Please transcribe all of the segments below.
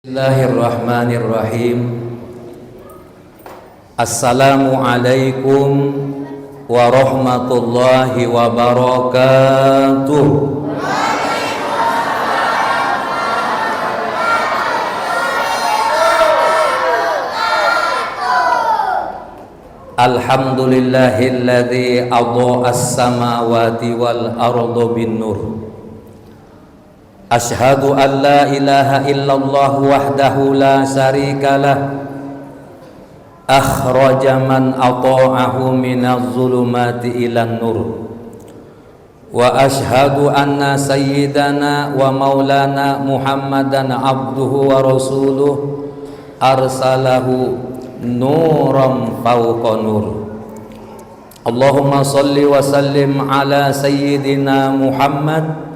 Bismillahirrahmanirrahim. Assalamualaikum warahmatullahi wabarakatuh. Alhamdulillahilladzi adha'a as-samawati wal arda bin nur. Ashhadu an la ilaha illallah wahdahu la syarikalah akhraja man ata'ahu minaz zulumati ilan nur wa ashhadu anna sayyidana wa maulana Muhammadan abduhu wa rasuluh arsalahu nuran fawqa nur. Allahumma salli wa sallim ala sayyidina Muhammad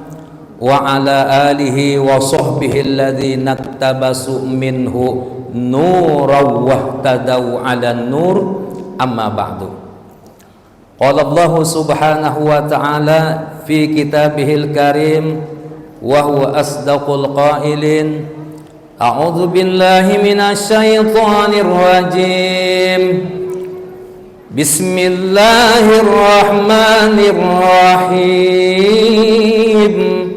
wa ala alihi wa sahbihi alladhina iktabasu minhu nuran wahtadaw ala nur, amma ba'du. Qala Allah subhanahu wa ta'ala fi kitabihil karim wa huwa asdaqul qailin, a'udzu billahi minasy syaithanir rajim. Bismillahirrahmanirrahim.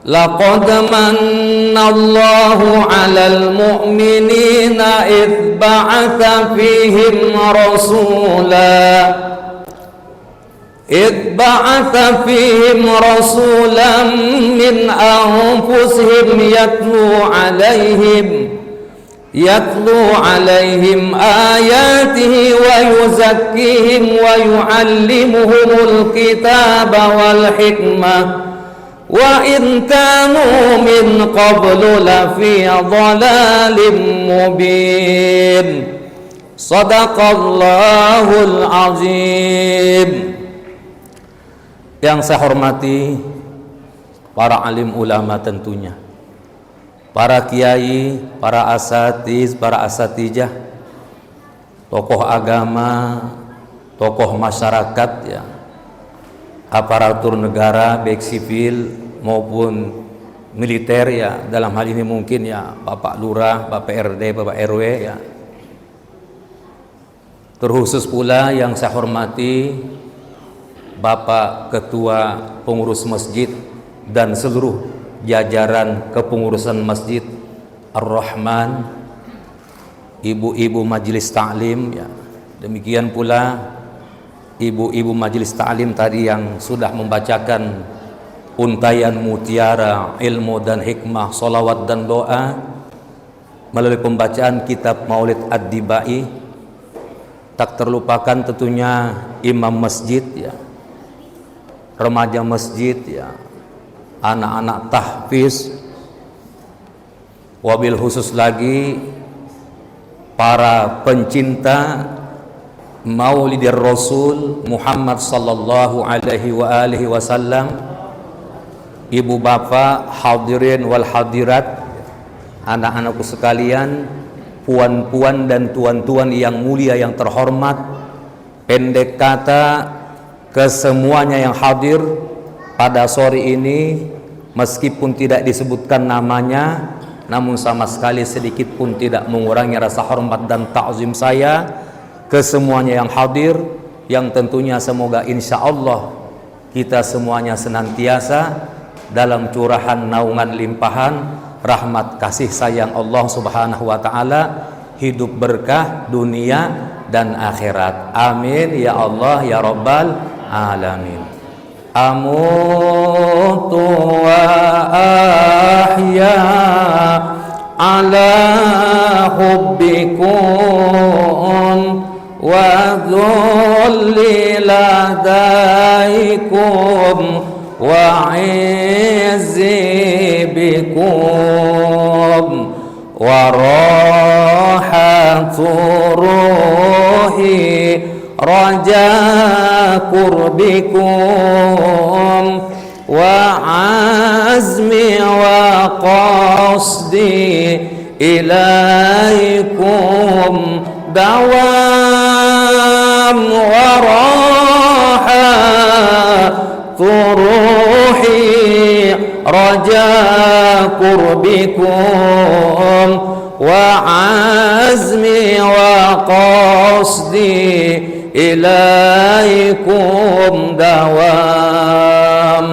Laqad manna Allahu 'alal mu'minina idh ba'atha fihim rasulan min anfusihim yatlu 'alaihim ayatihi wa yuzakkihim wa yu'allimuhumul kitaba wal hikmah wa in kanu min qablu lafi dhalalin mubin. Shadaqallahul azim. Yang saya hormati para alim ulama, tentunya para kiai, para asatiz, para asatijah, tokoh agama, tokoh masyarakat, ya, aparatur negara baik sipil maupun militer, ya, dalam hal ini mungkin ya Bapak Lurah, Bapak RD, Bapak RW, ya. Terkhusus pula yang saya hormati Bapak Ketua Pengurus Masjid dan seluruh jajaran kepengurusan Masjid Ar-Rahman, ibu-ibu majelis ta'lim, ya. Demikian pula ibu-ibu majelis ta'lim tadi yang sudah membacakan untayan mutiara ilmu dan hikmah, salawat dan doa melalui pembacaan kitab Maulid Ad-Dibai. Tak terlupakan tentunya imam masjid, ya, remaja masjid, ya, anak-anak tahfiz, wabil khusus lagi para pencinta Maulidir Rasul Muhammad sallallahu alaihi wa alihi wasallam, ibu bapak, hadirin wal hadirat, anak-anakku sekalian, puan-puan dan tuan-tuan yang mulia yang terhormat. Pendek kata, kesemuanya yang hadir pada sore ini, meskipun tidak disebutkan namanya, namun sama sekali sedikit pun tidak mengurangi rasa hormat dan ta'zim saya kesemuanya yang hadir, yang tentunya semoga insya Allah kita semuanya senantiasa dalam curahan naungan limpahan rahmat kasih sayang Allah subhanahu wa ta'ala, hidup berkah dunia dan akhirat. Amin ya Allah ya Rabbal alamin. Amutu wa ahya ala hubbikum wa dhulli ladaikum wa izzi bikum wa rahatu ruhi raja kurbikum wa azmi wa qasdi ilaikum dawam wa raha turuhi raja قربكم وعزمي وقصدي إليكم دوام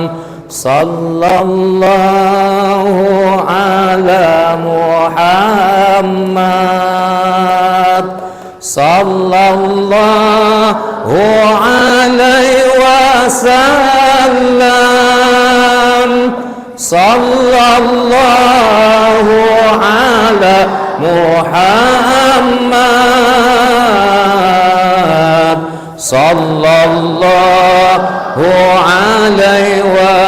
صلى الله على محمد صلى الله عليه وسلم صلى الله على محمد صلى الله عليه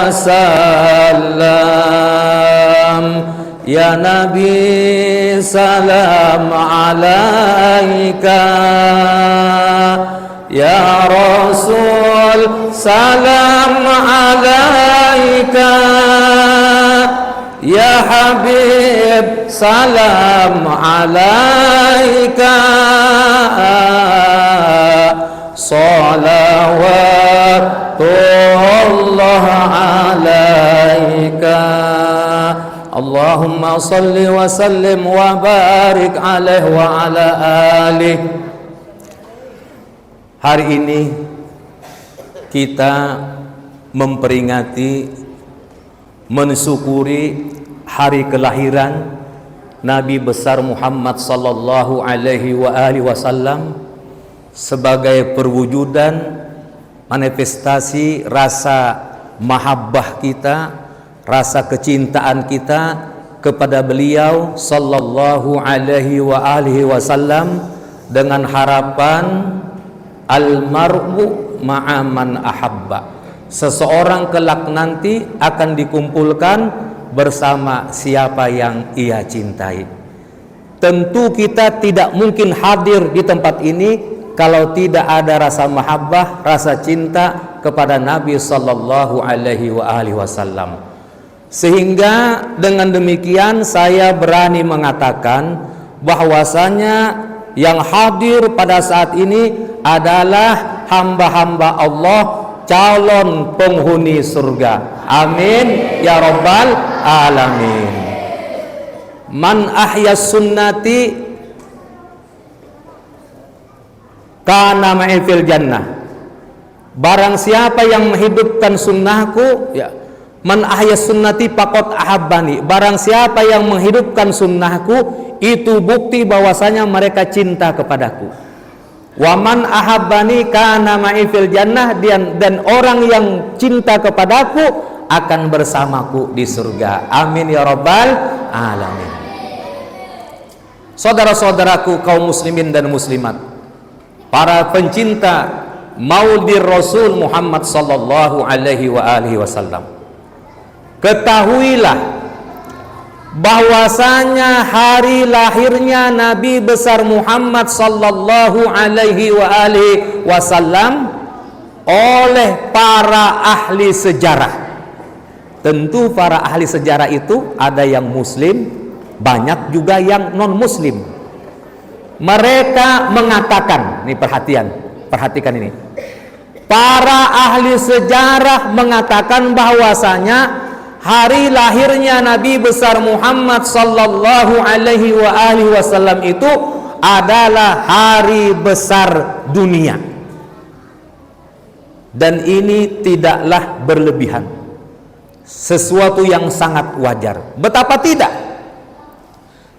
وسلم يا نبي سلام عليك يا رسول سلام عليك يا حبيب سلام عليك صلوات الله عليك اللهم صل وسلم وبارك عليه وعلى آله. Hari ini kita memperingati, mensyukuri hari kelahiran Nabi besar Muhammad sallallahu alaihi wasallam sebagai perwujudan manifestasi rasa mahabbah kita, rasa kecintaan kita kepada beliau sallallahu alaihi wasallam dengan harapan almar'u ma'aman ahabba, seseorang kelak nanti akan dikumpulkan bersama siapa yang ia cintai. Tentu kita tidak mungkin hadir di tempat ini kalau tidak ada rasa mahabbah, rasa cinta kepada Nabi sallallahu alaihi wasallam. Sehingga dengan demikian saya berani mengatakan bahwasanya yang hadir pada saat ini adalah hamba-hamba Allah, calon penghuni surga. Amin ya rabbal alamin. Man ahyas sunnati kana ma'i fil jannah. Barang siapa yang menghidupkan sunnahku, ya, man ahyas sunnati faqad ahabbani. Barang siapa yang menghidupkan sunnahku, itu bukti bahwasanya mereka cinta kepadaku. Wa man ahabbani kana ma'i fil jannah, dan orang yang cinta kepadaku akan bersamaku di surga. Amin ya rabbal alamin. Saudara-saudaraku kaum muslimin dan muslimat, para pencinta Maulid Rasul Muhammad sallallahu alaihi wasallam, ketahuilah bahwasanya hari lahirnya Nabi besar Muhammad sallallahu alaihi wasallam oleh para ahli sejarah. Tentu para ahli sejarah itu ada yang muslim, banyak juga yang non muslim. Mereka mengatakan, nih perhatikan ini. Para ahli sejarah mengatakan bahwasanya hari lahirnya Nabi besar Muhammad sallallahu alaihi wasallam itu adalah hari besar dunia. Dan ini tidaklah berlebihan, sesuatu yang sangat wajar. Betapa tidak?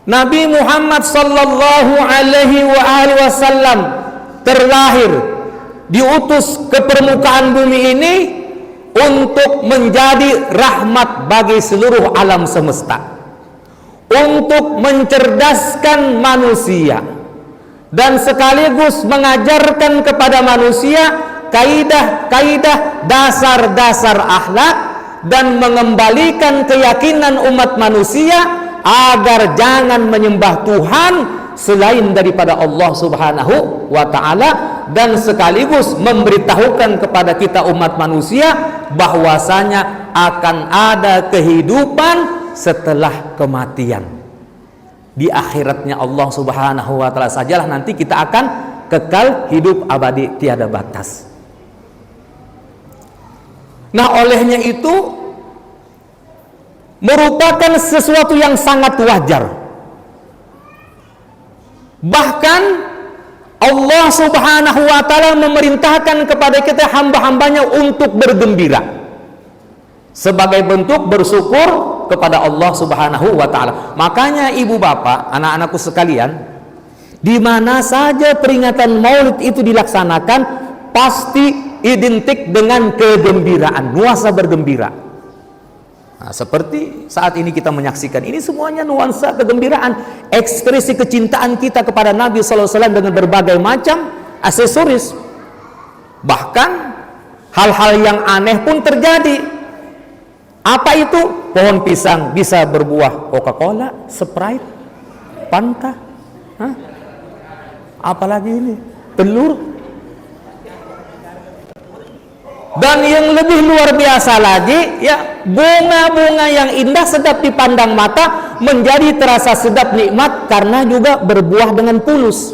Nabi Muhammad sallallahu alaihi wasallam terlahir, diutus ke permukaan bumi ini untuk menjadi rahmat bagi seluruh alam semesta, untuk mencerdaskan manusia, dan sekaligus mengajarkan kepada manusia kaidah-kaidah dasar-dasar akhlak, dan mengembalikan keyakinan umat manusia agar jangan menyembah Tuhan selain daripada Allah Subhanahu wa ta'ala, dan sekaligus memberitahukan kepada kita umat manusia bahwasanya akan ada kehidupan setelah kematian. Di akhiratnya Allah Subhanahu wa ta'ala sajalah nanti kita akan kekal hidup abadi tiada batas. Nah, olehnya itu merupakan sesuatu yang sangat wajar. Bahkan Allah Subhanahu wa ta'ala memerintahkan kepada kita hamba-hambanya untuk bergembira sebagai bentuk bersyukur kepada Allah Subhanahu wa ta'ala. Makanya ibu bapak, anak-anakku sekalian, di mana saja peringatan Maulid itu dilaksanakan pasti identik dengan kegembiraan, nuansa bergembira. Nah, seperti saat ini kita menyaksikan, ini semuanya nuansa kegembiraan, ekspresi kecintaan kita kepada Nabi SAW dengan berbagai macam aksesoris. Bahkan hal-hal yang aneh pun terjadi. Apa itu? Pohon pisang bisa berbuah Coca-Cola, Sprite, Fanta. Apalagi ini? Telur. Dan yang lebih luar biasa lagi, ya, bunga-bunga yang indah sedap dipandang mata menjadi terasa sedap nikmat karena juga berbuah dengan fulus.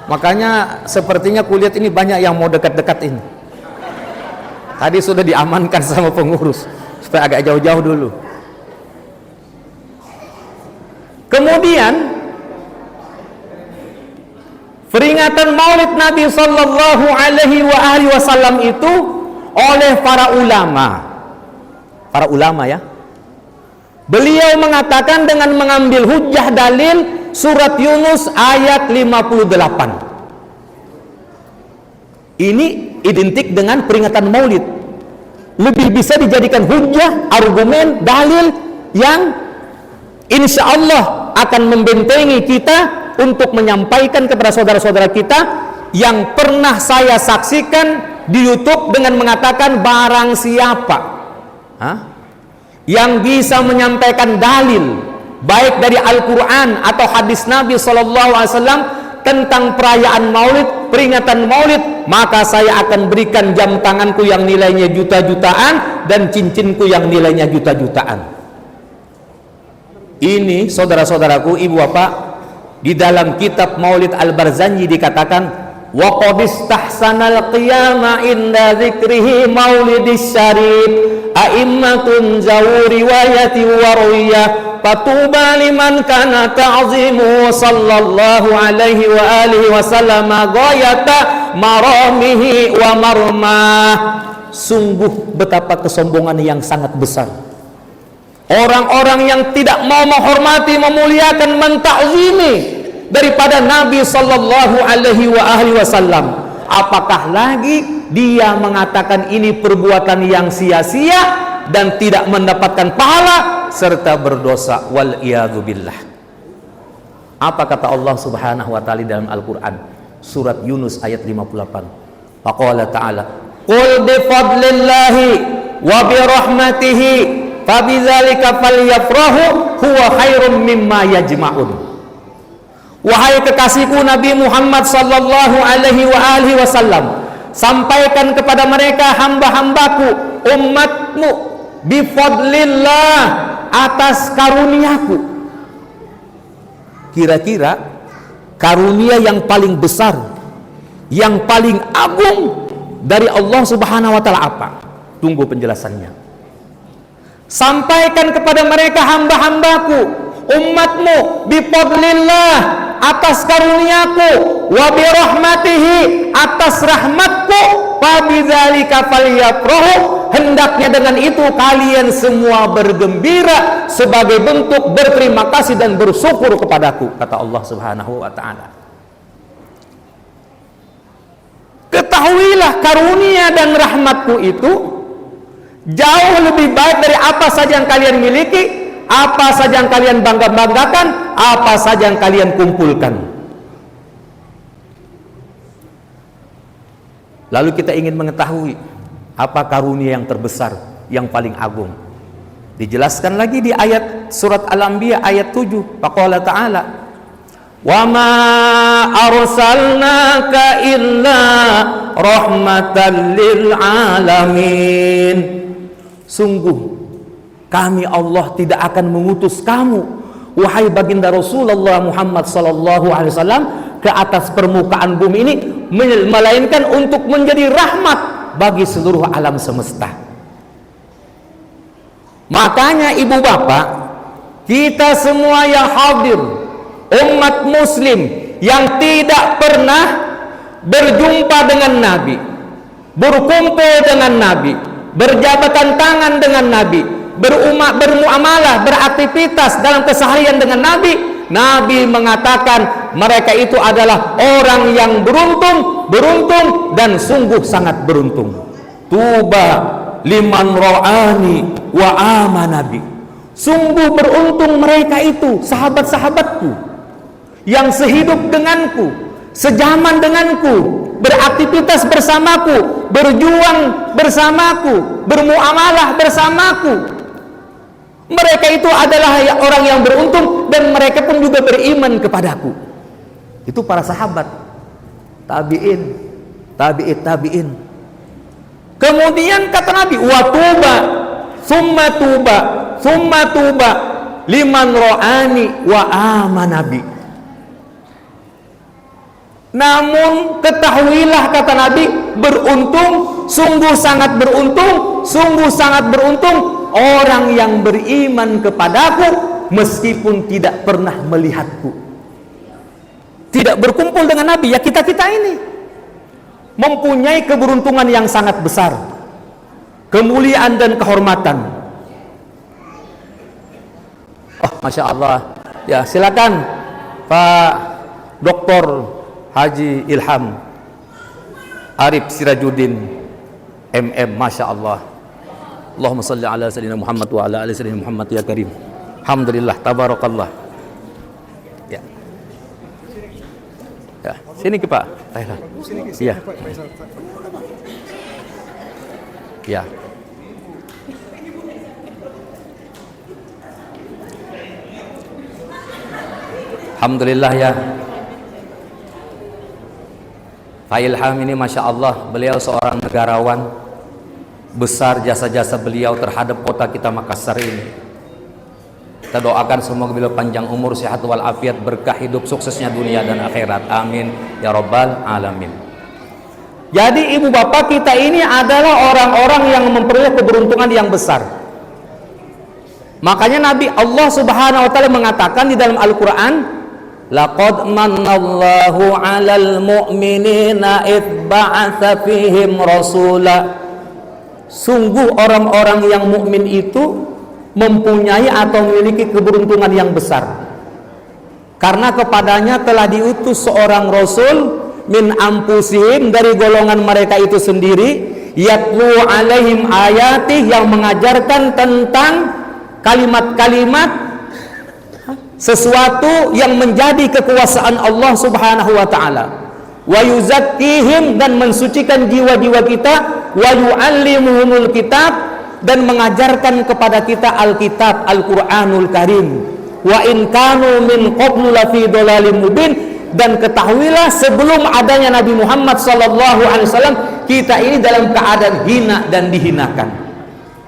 Makanya sepertinya kulihat ini banyak yang mau dekat-dekat ini. Tadi sudah diamankan sama pengurus supaya agak jauh-jauh dulu. Kemudian peringatan Maulid Nabi Sallallahu Alaihi Wasallam itu oleh para ulama ya. Beliau mengatakan dengan mengambil hujjah dalil surat Yunus ayat 58. Ini identik dengan peringatan Maulid. Lebih bisa dijadikan hujjah, argumen, dalil yang insya Allah akan membentengi kita untuk menyampaikan kepada saudara-saudara kita yang pernah saya saksikan di YouTube dengan mengatakan barang siapa yang bisa menyampaikan dalil baik dari Al-Quran atau hadis Nabi SAW tentang perayaan Maulid, peringatan Maulid, maka saya akan berikan jam tanganku yang nilainya juta-jutaan dan cincinku yang nilainya juta-jutaan. Ini saudara-saudaraku, ibu bapak, di dalam kitab Maulid Al-Barzanji dikatakan wa qad istahsanal qiyama inda dzikrihi maulidis syarif a'immatun zawu riwayati wa ruwiyah fatuba liman kana ta'zimu sallallahu alaihi wa alihi wasallam ghayata maramihi wa marmah. Sungguh betapa kesombongan yang sangat besar orang-orang yang tidak mau menghormati, memuliakan, mentakzimi daripada Nabi Sallallahu Alaihi Wasallam. Apakah lagi dia mengatakan ini perbuatan yang sia-sia dan tidak mendapatkan pahala serta berdosa, wal iyadzu billah. Apa kata Allah Subhanahu wa taala dalam Al-Qur'an surat Yunus ayat 58? Faqala ta'ala qul bi fadlillahi wa bi rahmatihi fabidzalika falyafrahu huwa khairum mimma yajma'un. Wahai kekasihku Nabi Muhammad sallallahu alaihi wasallam, sampaikan kepada mereka hamba-hambaku, umatmu, bifadlillah, atas karuniaku. Kira-kira karunia yang paling besar, yang paling agung dari Allah Subhanahu wa taala apa? Tunggu penjelasannya. Sampaikan kepada mereka hamba-hambaku, umatmu, bifadlillah, atas karuniaku, wa birahmatihi, atas rahmatku, fabidzalika falyafrahu, hendaknya dengan itu kalian semua bergembira sebagai bentuk berterima kasih dan bersyukur kepadaku, kata Allah Subhanahu wa taala. Ketahuilah karunia dan rahmatku itu jauh lebih baik dari apa saja yang kalian miliki, apa saja yang kalian bangga-banggakan, apa saja yang kalian kumpulkan. Lalu kita ingin mengetahui apa karunia yang terbesar, yang paling agung. Dijelaskan lagi di ayat surat Al-Anbiya ayat 7. Faqala ta'ala wa ma arsalnaka illa rahmatan lil alamin. Sungguh kami Allah tidak akan mengutus kamu, wahai baginda Rasulullah Muhammad sallallahu alaihi wasallam, ke atas permukaan bumi ini melainkan untuk menjadi rahmat bagi seluruh alam semesta. Makanya ibu bapak, kita semua yang hadir, umat muslim yang tidak pernah berjumpa dengan Nabi, berkumpul dengan Nabi, berjabatan tangan dengan Nabi, bermuamalah, beraktivitas dalam keseharian dengan Nabi, Nabi mengatakan mereka itu adalah orang yang beruntung dan sungguh sangat beruntung. Tuba liman ra'ani wa amanabi. Sungguh beruntung mereka itu, sahabat-sahabatku yang sehidup denganku, sejaman denganku, beraktivitas bersamaku, berjuang bersamaku, bermuamalah bersamaku. Mereka itu adalah orang yang beruntung dan mereka pun juga beriman kepadaku. Itu para sahabat, tabi'in, tabi'in. Kemudian kata Nabi, wa tuba, summa tuba liman ra'ani wa amanabi. Namun ketahuilah kata Nabi, beruntung, sungguh sangat beruntung orang yang beriman kepadaku meskipun tidak pernah melihatku. Tidak berkumpul dengan Nabi, ya kita ini mempunyai keberuntungan yang sangat besar, kemuliaan dan kehormatan. Oh, Masya Allah. Ya, silakan Pak Dr. Haji Ilham Arif Sirajuddin MM. Masya Allah. Allahumma salli ala sayyidina Muhammad wa ala ali sayyidina Muhammad ya karim. Alhamdulillah, tabarakallah. Ya. Ya, sini ke Pak. Iya. Ya. Alhamdulillah ya. Pak Ilham ini Masya Allah, beliau seorang negarawan besar, jasa-jasa beliau terhadap kota kita Makassar ini. Kita doakan semoga beliau panjang umur, sehat walafiat, berkah hidup, suksesnya dunia dan akhirat. Amin ya rabbal alamin. Jadi ibu bapak, kita ini adalah orang-orang yang memperoleh keberuntungan yang besar. Makanya Nabi Allah Subhanahu wa taala mengatakan di dalam Al-Qur'an, laqad manallahu 'alal mu'minina id ba'atsa fihim rasula. Sungguh orang-orang yang mukmin itu mempunyai atau memiliki keberuntungan yang besar, karena kepadanya telah diutus seorang rasul min ampusihim, dari golongan mereka itu sendiri, yatlu alaihim ayatih, yang mengajarkan tentang kalimat-kalimat sesuatu yang menjadi kekuasaan Allah Subhanahu wa taala, wa yuzakkihim, dan mensucikan jiwa-jiwa kita, wa yu'allimuhumul kitab, dan mengajarkan kepada kita Alkitab, Al-Qur'anul Karim. Wa in kanu min qablu lafi dhalalim mubin, dan ketahuilah sebelum adanya Nabi Muhammad sallallahu alaihi wasallam, kita ini dalam keadaan hina dan dihinakan.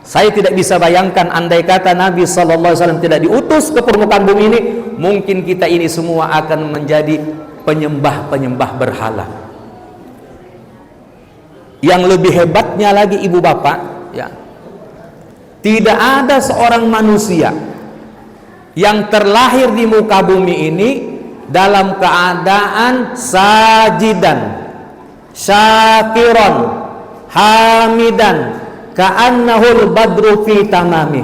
Saya tidak bisa bayangkan andai kata Nabi sallallahu alaihi wasallam tidak diutus ke permukaan bumi ini, mungkin kita ini semua akan menjadi penyembah-penyembah berhala. Yang lebih hebatnya lagi ibu bapak, ya, tidak ada seorang manusia yang terlahir di muka bumi ini dalam keadaan sajidan, syakiran, hamidan, ka'annahul badru fi tamami,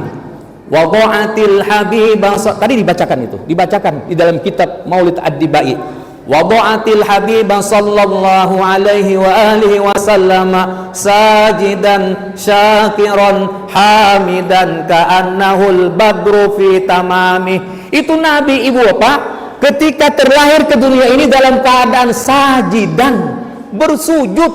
wa dha'atil habibah. Tadi dibacakan di dalam kitab Maulid Ad-Dibai. Wa dha'atil habibah sallallahu alaihi wa alihi wa sallama sajidan syakiran hamidan ka'annahul badru fi tamami. Itu Nabi ibu bapak ketika terlahir ke dunia ini dalam keadaan sajidan, bersujud,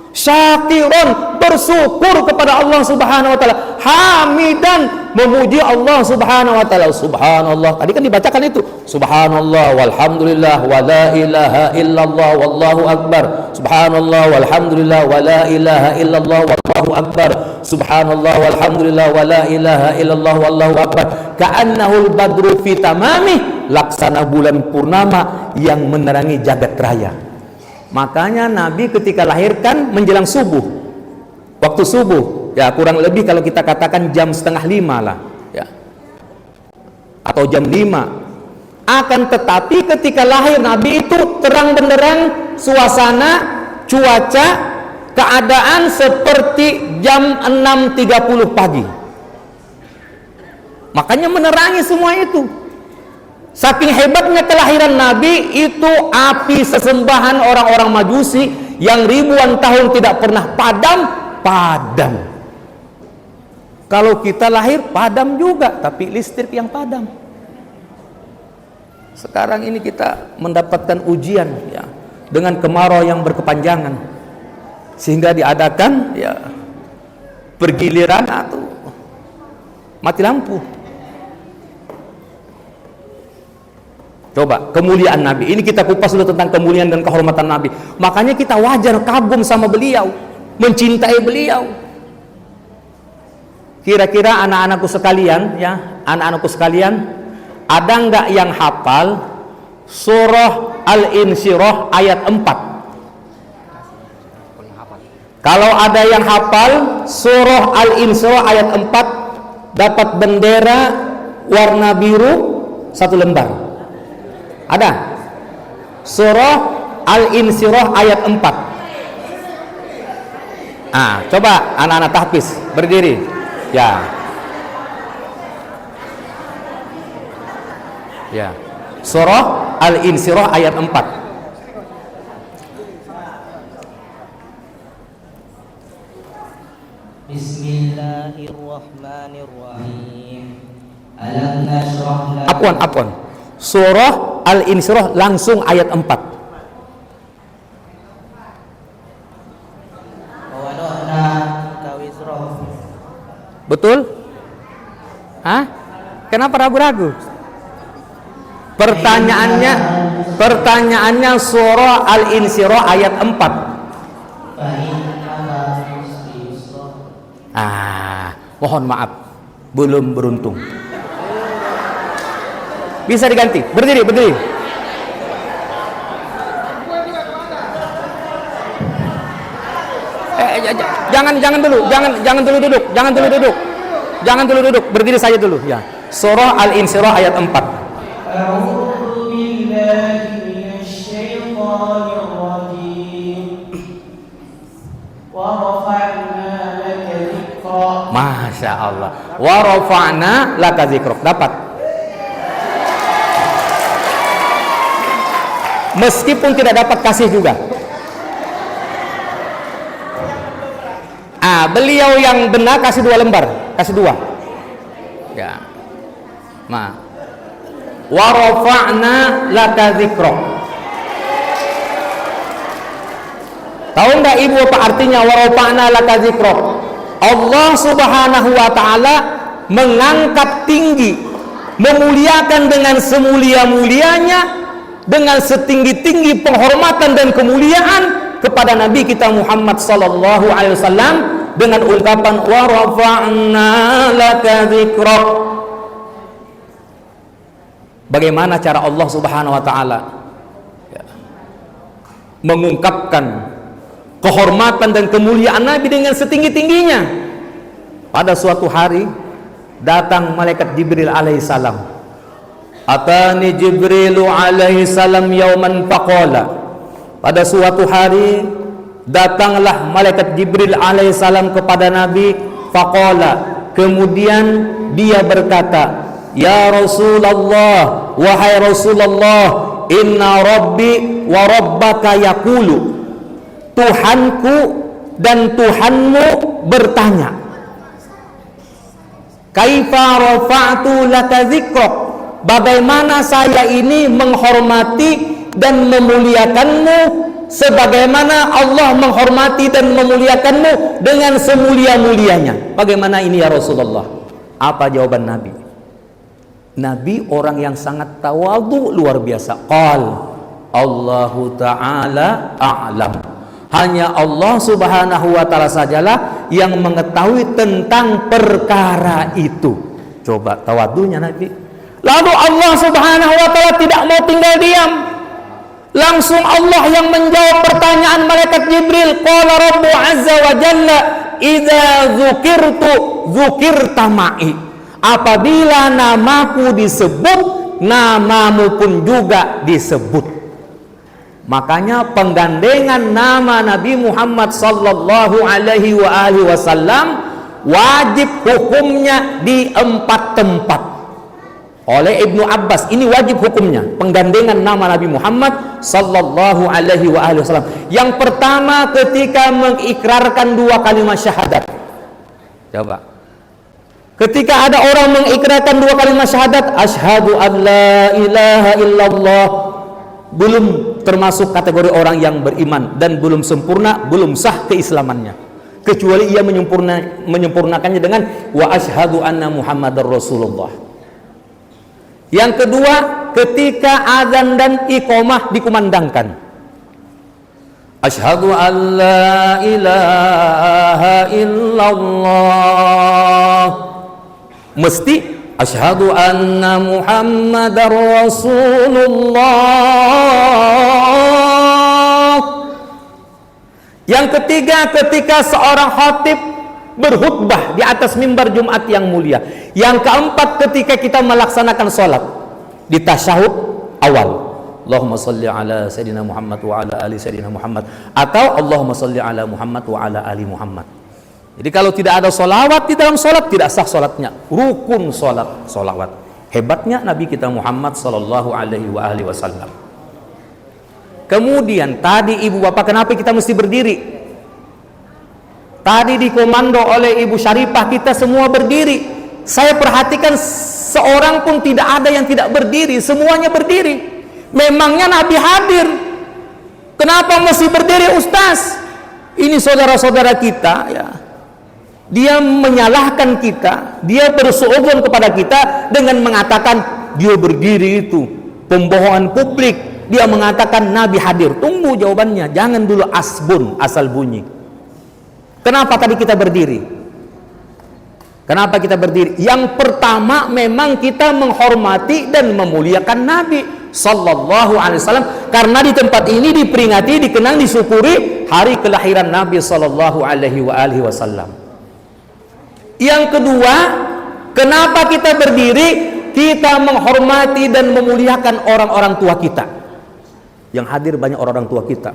syakiran, bersyukur kepada Allah Subhanahu wa taala, hamidan, memuji Allah Subhanahu wa taala. Subhanallah, tadi kan dibacakan itu, subhanallah walhamdulillah wa la ilaha illallah wallahu akbar, subhanallah walhamdulillah wa la ilaha illallah wallahu akbar, subhanallah walhamdulillah wa la ilaha illallah wallahu akbar, ka'annahul badru fi tamamih, laksana bulan purnama yang menerangi jagat raya. Makanya Nabi ketika lahirkan menjelang subuh, waktu subuh, ya kurang lebih kalau kita katakan jam 4:30 lah, ya, atau jam 5. Akan tetapi ketika lahir Nabi itu terang benderang suasana, cuaca, keadaan seperti jam 6.30 pagi. Makanya menerangi semua itu. Saking hebatnya kelahiran Nabi itu, api sesembahan orang-orang Majusi yang ribuan tahun tidak pernah padam. Kalau kita lahir padam juga, tapi listrik yang padam. Sekarang ini kita mendapatkan ujian, ya, dengan kemarau yang berkepanjangan, sehingga diadakan, ya, pergiliran atau mati lampu. Coba kemuliaan Nabi ini kita kupas dulu tentang kemuliaan dan kehormatan Nabi. Makanya kita wajar kagum sama beliau, mencintai beliau. Kira-kira anak-anakku sekalian, ya, anak-anakku sekalian, ada nggak yang hafal surah Al-Insyirah ayat 4? Kalau ada yang hafal surah Al-Insyirah ayat 4, dapat bendera warna biru 1 lembar. Ada? Surah Al-Insyirah ayat 4. Coba anak-anak tahfiz berdiri. Ya. Ya. Surah Al-Insyirah ayat 4. Bismillahirrahmanirrahim. Alam nashrah lak. Apun. Surah Al-Insyirah langsung ayat 4. Wawada'na kawizrah. Betul? Kenapa ragu-ragu? Pertanyaannya surah Al-Insyirah ayat 4. Mohon maaf, belum beruntung. Bisa diganti. Berdiri. Jangan dulu duduk. Berdiri saja dulu, ya. Surah Al-Insyirah ayat 4. A'udzu billahi minasyaitonir rajim. Wa rafa'na laka dzikrak. Masya Allah. Wa rafa'na laka dzikrak. Dapat. Meskipun tidak dapat kasih juga. Beliau yang benar kasih 2 lembar, kasih 2. Ya. Wa rafa'na laka dzikrak. Tahu enggak ibu apa artinya wa rafa'na laka dzikrak? Allah Subhanahu wa taala mengangkat tinggi, memuliakan dengan semulia-mulianya, dengan setinggi-tinggi penghormatan dan kemuliaan kepada Nabi kita Muhammad sallallahu alaihi wasallam dengan ungkapan wa rafa'na laka dzikrak. Bagaimana cara Allah Subhanahu wa taala mengungkapkan kehormatan dan kemuliaan Nabi dengan setinggi-tingginya? Pada suatu hari datang malaikat Jibril alaihissalam. Atani Jibrilu alaihissalam yauman faqala. Pada suatu hari datanglah malaikat Jibril alaihissalam kepada Nabi, faqala, kemudian dia berkata, ya Rasulullah, wahai Rasulullah, inna rabbi wa rabbaka yaqulu, Tuhanku dan Tuhanmu bertanya, kaifa rafa'tu laka dzikrak, bagaimana saya ini menghormati dan memuliakanmu sebagaimana Allah menghormati dan memuliakanmu dengan semulia-mulianya. Bagaimana ini ya Rasulullah? Apa jawaban Nabi? Nabi orang yang sangat tawadhu luar biasa. Qal Allahu ta'ala a'lam. Hanya Allah Subhanahu wa ta'ala sajalah yang mengetahui tentang perkara itu. Coba tawadhunya Nabi. Lalu Allah Subhanahu wa ta'ala tidak mau tinggal diam. Langsung Allah yang menjawab pertanyaan malaikat Jibril. Qala Rabbu azza wa jalla idza dzukirtu dzukirta ma'i. Apabila namaku disebut, namamu pun juga disebut. Makanya penggandengan nama Nabi Muhammad sallallahu alaihi wasallam wajib hukumnya di 4 tempat. Oleh Ibnu Abbas, ini wajib hukumnya penggandengan nama Nabi Muhammad sallallahu alaihi wasallam. Yang pertama ketika mengikrarkan 2 kalimat syahadat. Coba. Ketika ada orang mengikrarkan 2 kalimat syahadat, asyhadu an la ilaha illallah, belum termasuk kategori orang yang beriman dan belum sempurna, belum sah keislamannya, kecuali ia menyempurnakannya dengan wa asyhadu anna Muhammadar Rasulullah. Yang kedua, ketika azan dan iqamah dikumandangkan, asyhadu an la ilaha illallah, mesti asyhadu anna Muhammadar Rasulullah. Yang ketiga, ketika seorang khatib berkhutbah di atas mimbar Jumat yang mulia. Yang keempat, ketika kita melaksanakan sholat di tasyahud awal, Allahumma salli ala Sayyidina Muhammad wa ala ali Sayyidina Muhammad, atau Allahumma salli ala Muhammad wa ala ali Muhammad. Jadi kalau tidak ada sholawat di dalam sholat, tidak sah sholatnya. Rukun sholat, sholawat. Hebatnya Nabi kita Muhammad sallallahu alaihi wasallam. Kemudian tadi ibu bapak, kenapa kita mesti berdiri? Tadi dikomando oleh Ibu Syarifah, kita semua berdiri. Saya perhatikan seorang pun tidak ada yang tidak berdiri, semuanya berdiri. Memangnya Nabi hadir, kenapa mesti berdiri Ustaz? Ini saudara-saudara kita ya, dia menyalahkan kita, dia bersuudzon kepada kita dengan mengatakan dia berdiri itu pembohongan publik. Dia mengatakan Nabi hadir. Tunggu jawabannya, jangan dulu asbun, asal bunyi. Kenapa tadi kita berdiri? Kenapa kita berdiri? Yang pertama, memang kita menghormati dan memuliakan Nabi sallallahu alaihi wasallam, karena di tempat ini diperingati, dikenang, disyukuri hari kelahiran Nabi sallallahu alaihi wasallam. Yang kedua, kenapa kita berdiri? Kita menghormati dan memuliakan orang-orang tua kita. Yang hadir banyak orang-orang tua kita.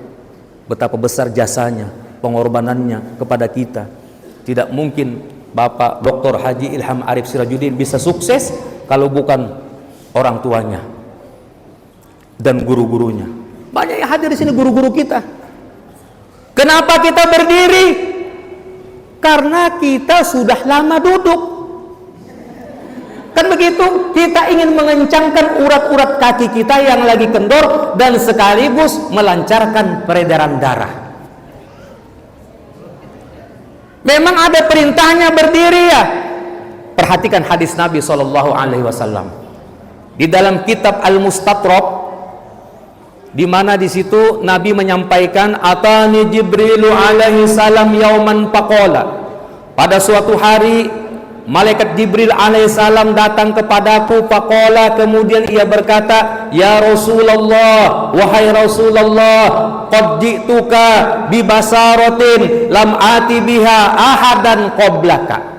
Betapa besar jasanya, pengorbanannya kepada kita. Tidak mungkin Bapak Dr. Haji Ilham Arif Sirajuddin bisa sukses kalau bukan orang tuanya dan guru-gurunya. Banyak yang hadir di sini guru-guru kita. Kenapa kita berdiri? Karena kita sudah lama duduk. Kan begitu? Kita ingin mengencangkan urat-urat kaki kita yang lagi kendor dan sekaligus melancarkan peredaran darah. Memang ada perintahnya berdiri ya. Perhatikan hadis Nabi SAW di dalam kitab Al-Mustadrak, di mana di situ Nabi menyampaikan, atani Jibrilu alaihi salam yauman faqala, pada suatu hari malaikat Jibril alaihissalam datang kepadaku, faqala, kemudian ia berkata, ya Rasulullah, wahai Rasulullah, qad ji'tuka bi basaratin lam ati biha ahadan qablaka.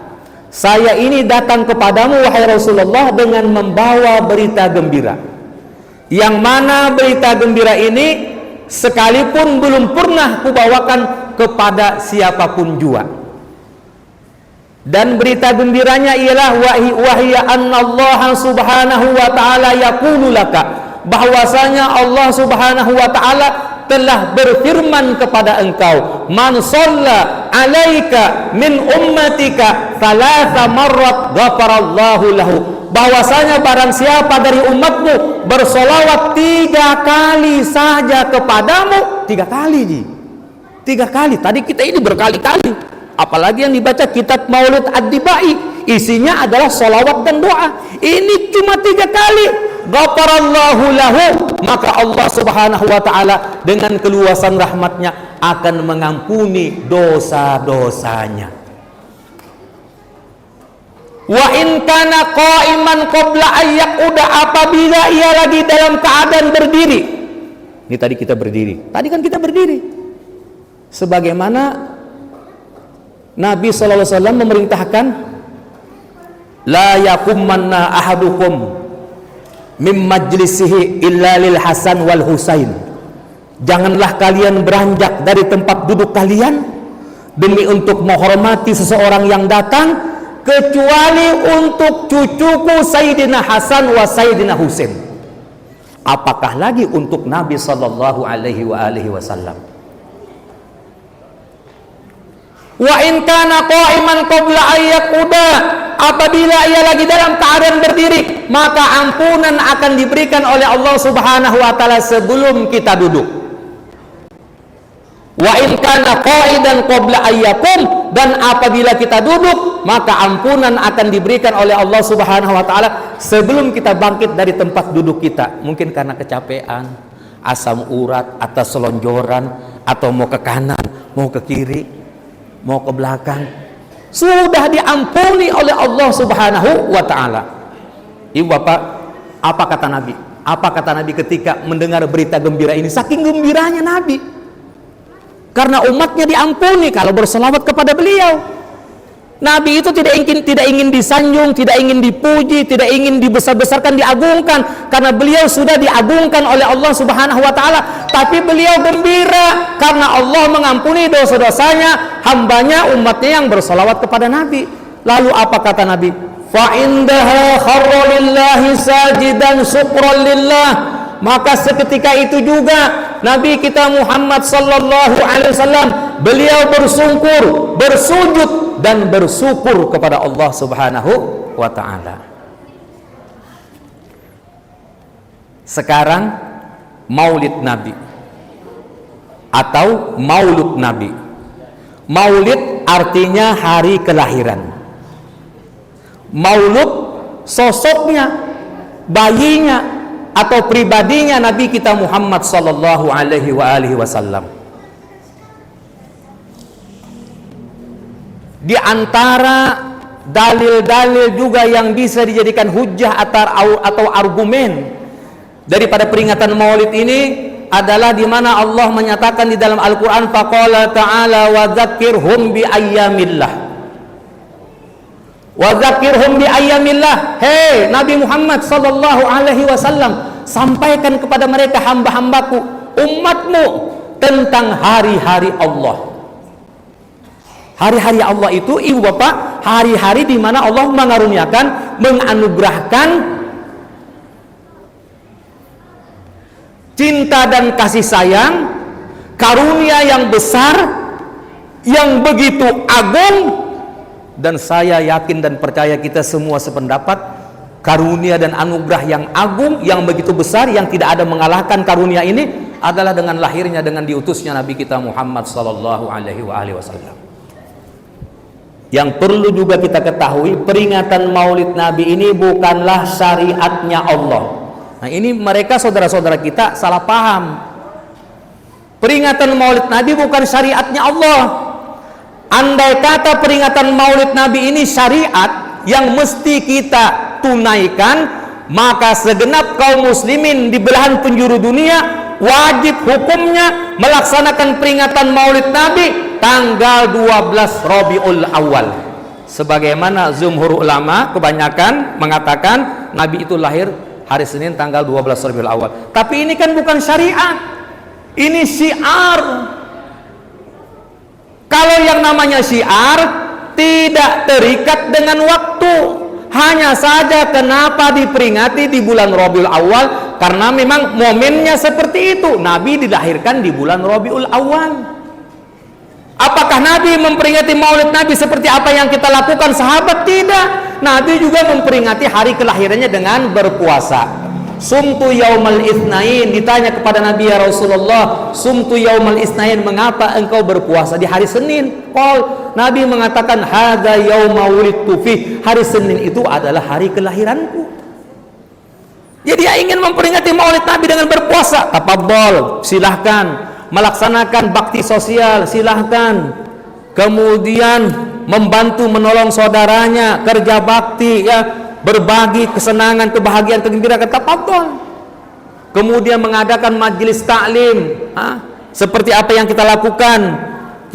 Saya ini datang kepadamu wahai Rasulullah dengan membawa berita gembira, yang mana berita gembira ini sekalipun belum pernah kubawakan kepada siapapun jua. Dan berita gembiranya ialah wahia annallaha subhanahu wa ta'ala yaqulu laka, bahwasanya Allah subhanahu wa ta'ala telah berfirman kepada engkau, man shalla alaika min ummatika thalatha marrat ghafarallahu lahu, bahwasanya barang siapa dari umatmu bersolawat 3 kali saja kepadamu, 3 kali, 3 kali. Tadi kita ini berkali-kali. Apalagi yang dibaca kitab Maulid Ad-Dibai, isinya adalah solawat dan doa. Ini cuma 3 kali. Ghafarallahu lahu, maka Allah subhanahu wa ta'ala dengan keluasan rahmatnya akan mengampuni dosa-dosanya. Wa in kana qa'iman qabla ayyaquda, apabila ia lagi dalam keadaan berdiri. Ini tadi kita berdiri. Tadi kan kita berdiri. Sebagaimana Nabi SAW memerintahkan, la yakumanna ahadukum mim majlisihi illa lil Hasan wal Husain. Janganlah kalian beranjak dari tempat duduk kalian demi untuk menghormati seseorang yang datang, kecuali untuk cucuku Sayyidina Hasan wa Sayyidina Husain. Apakah lagi untuk Nabi sallallahu alaihi wasallam? Wa in kana qa'iman qabla ayyaquda, apabila ia lagi dalam keadaan berdiri, maka ampunan akan diberikan oleh Allah Subhanahu wa taala sebelum kita duduk. Wa in kana qa'idan qabla ayyakum, dan apabila kita duduk, maka ampunan akan diberikan oleh Allah Subhanahu wa taala sebelum kita bangkit dari tempat duduk kita. Mungkin karena kecapean, asam urat, atau selonjoran, atau mau ke kanan, mau ke kiri, mau ke belakang, sudah diampuni oleh Allah Subhanahu wa taala. Ibu bapak, apa kata Nabi? Apa kata Nabi ketika mendengar berita gembira ini? Saking gembiranya Nabi, karena umatnya diampuni kalau berselawat kepada beliau. Nabi itu tidak ingin disanjung, tidak ingin dipuji, tidak ingin dibesar-besarkan, diagungkan, karena beliau sudah diagungkan oleh Allah Subhanahu wa taala. Tapi beliau gembira karena Allah mengampuni dosa-dosanya hambanya, umatnya yang bersolawat kepada Nabi. Lalu apa kata Nabi? Fa indaha kharra lillahi sajidan syukran lillah. Maka seketika itu juga Nabi kita Muhammad sallallahu alaihi wasallam, beliau bersujud dan bersyukur kepada Allah Subhanahu wa taala. Sekarang Maulid Nabi atau Maulud Nabi. Maulid artinya hari kelahiran. Maulud sosoknya, bayinya atau pribadinya Nabi kita Muhammad sallallahu alaihi wasallam. Di antara dalil-dalil juga yang bisa dijadikan hujjah atau argumen daripada peringatan Maulid ini adalah di mana Allah menyatakan di dalam Al-Qur'an, faqala ta'ala wa dzakkirhum bi ayyamillah. Wa dzakkirhum bi ayyamillah. Hei Nabi Muhammad sallallahu alaihi wasallam, sampaikan kepada mereka hamba-hambaku, umatmu, tentang hari-hari Allah. Hari-hari Allah itu, ibu bapak, hari-hari di mana Allah mengaruniakan, menganugerahkan cinta dan kasih sayang, karunia yang besar, yang begitu agung. Dan saya yakin dan percaya kita semua sependapat, karunia dan anugerah yang agung, yang begitu besar, yang tidak ada mengalahkan karunia ini adalah dengan lahirnya, dengan diutusnya Nabi kita Muhammad sallallahu alaihi wasallam. Yang perlu juga kita ketahui, peringatan Maulid Nabi ini bukanlah syariatnya Allah. Nah, ini mereka saudara-saudara kita salah paham. Peringatan Maulid Nabi bukan syariatnya Allah. Andai kata peringatan Maulid Nabi ini syariat yang mesti kita tunaikan, maka segenap kaum muslimin di belahan penjuru dunia wajib hukumnya melaksanakan peringatan Maulid Nabi tanggal 12 Rabiul Awal. Sebagaimana jumhur ulama kebanyakan mengatakan Nabi itu lahir hari Senin tanggal 12 Rabiul Awal. Tapi ini kan bukan syariat, ini syiar. Kalau yang namanya syiar tidak terikat dengan waktu. Hanya saja kenapa diperingati di bulan Rabiul Awal, karena memang momennya seperti itu. Nabi dilahirkan di bulan Rabiul Awal. Apakah Nabi memperingati Maulid Nabi seperti apa yang kita lakukan sahabat? Tidak. Nabi juga memperingati hari kelahirannya dengan berpuasa. Sumtu yaumal itsnain, ditanya kepada Nabi, ya Rasulullah, sumtu yaumal itsnain, mengapa engkau berpuasa di hari Senin? Nabi mengatakan, hadza yauma wulidtu fi, hari Senin itu adalah hari kelahiranku. Jadi dia ingin memperingati Maulid Nabi dengan berpuasa. Tafadhol, silahkan. Melaksanakan bakti sosial, silahkan. Kemudian membantu menolong saudaranya, kerja bakti, ya, berbagi kesenangan, kebahagiaan, kegembiraan, tafadhol. Kemudian mengadakan majelis taklim, seperti apa yang kita lakukan,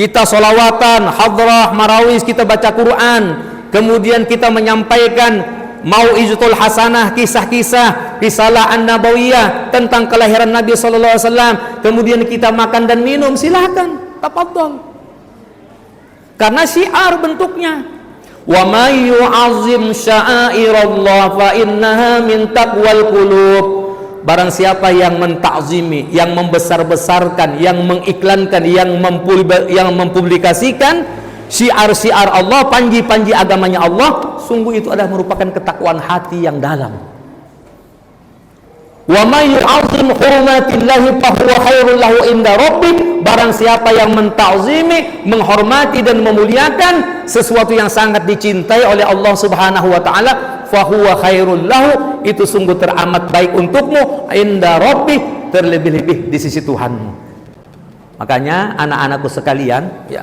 kita sholawatan, hadrah, marawis, kita baca Quran, kemudian kita menyampaikan mau'izatul hasanah, kisah-kisah risalah an-nabawiyah tentang kelahiran Nabi sallallahu alaihi wasallam, kemudian kita makan dan minum, silakan, tafadhol. Karena syiar bentuknya. Wa may yu'azzim sya'airallah fa innaha min taqwal qulub. Barang siapa yang mentakzimi, yang membesar-besarkan, yang mengiklankan, yang mempublikasikan syiar-syiar Allah, panji-panji agamanya Allah, sungguh itu adalah merupakan ketakwaan hati yang dalam. Wa may yu'azzim hurmatillahi fa huwa khairul lahu inda rabbih. Barang siapa yang mentakzimi, menghormati dan memuliakan sesuatu yang sangat dicintai oleh Allah Subhanahu wa taala, fa huwa khairul lahu, itu sungguh teramat baik untukmu inda rabbih, terlebih-lebih di sisi Tuhanmu. Makanya anak-anakku sekalian, ya,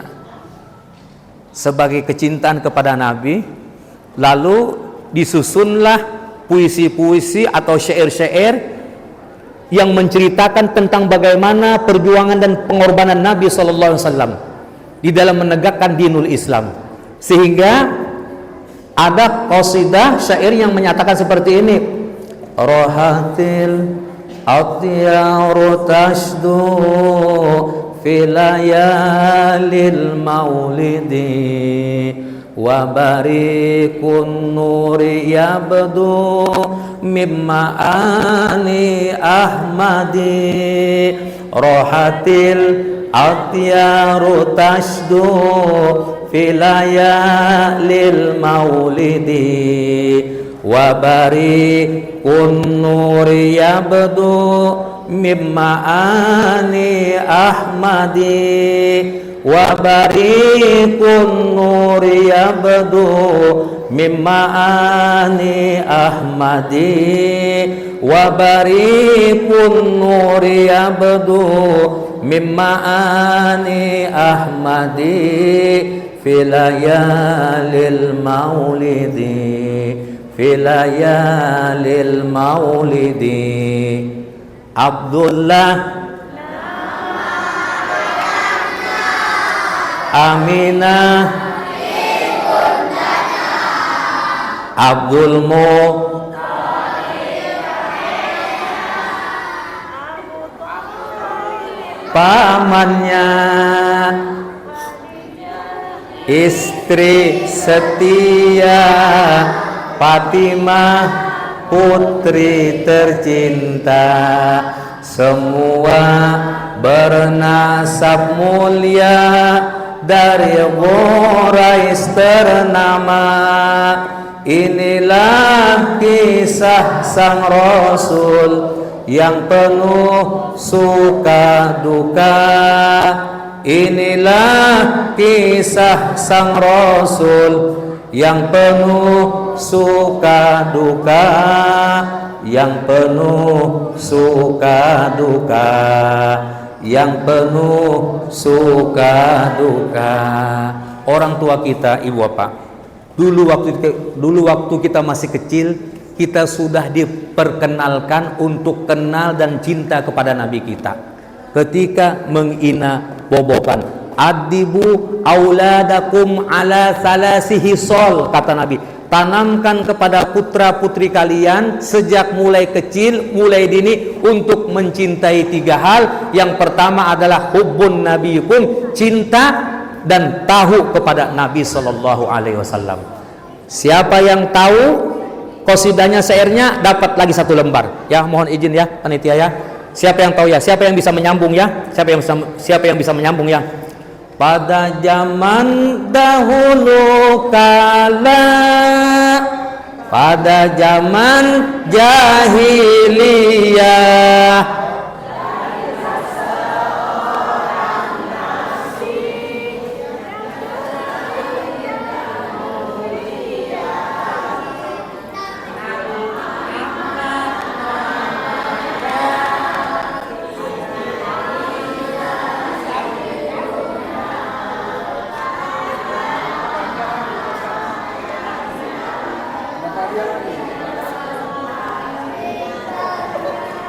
sebagai kecintaan kepada Nabi, lalu disusunlah puisi-puisi atau syair-syair yang menceritakan tentang bagaimana perjuangan dan pengorbanan Nabi sallallahu alaihi wasallam di dalam menegakkan dinul Islam. Sehingga ada qasidah syair yang menyatakan seperti ini: Rohatil atyaru tashdu fi layalil maulidi wa barikun nuri yabdu mimma ani ahmadi. Rohatil atyaru tashdu fi layalil maulidi wa barikun nuri yabdu mimma ani ahmadi. Wa barikun nuri yabdu mimma ani ahmadi. Wa barikun nuri yabdu mimma ani ahmadi. Fi layalil maulidi, fi layalil maulidi. Abdullah, Aminah, Abdul pamannya, istri setia Fatimah, putri tercinta, semua bernasab mulia dari Quraisy ternama. Inilah kisah sang Rasul yang penuh suka duka. Inilah kisah sang Rasul yang penuh suka duka, yang penuh suka duka, yang penuh suka duka. Orang tua kita, ibu bapak, dulu waktu kita masih kecil, kita sudah diperkenalkan untuk kenal dan cinta kepada Nabi kita. Ketika mengina bobokan, adibu auladakum ala salasihi sol, kata Nabi, tanamkan kepada putra putri kalian sejak mulai kecil, mulai dini, untuk mencintai 3 hal. Yang pertama adalah hubbun nabiyikum, cinta dan tahu kepada Nabi sallallahu alaihi wasallam. Siapa yang tahu qasidahnya, syairnya, dapat lagi 1 lembar. Ya, mohon izin ya panitia ya. Siapa yang tahu ya? Siapa yang bisa menyambung ya? Siapa yang bisa menyambung ya? Pada zaman dahulu kala, pada zaman jahiliyah,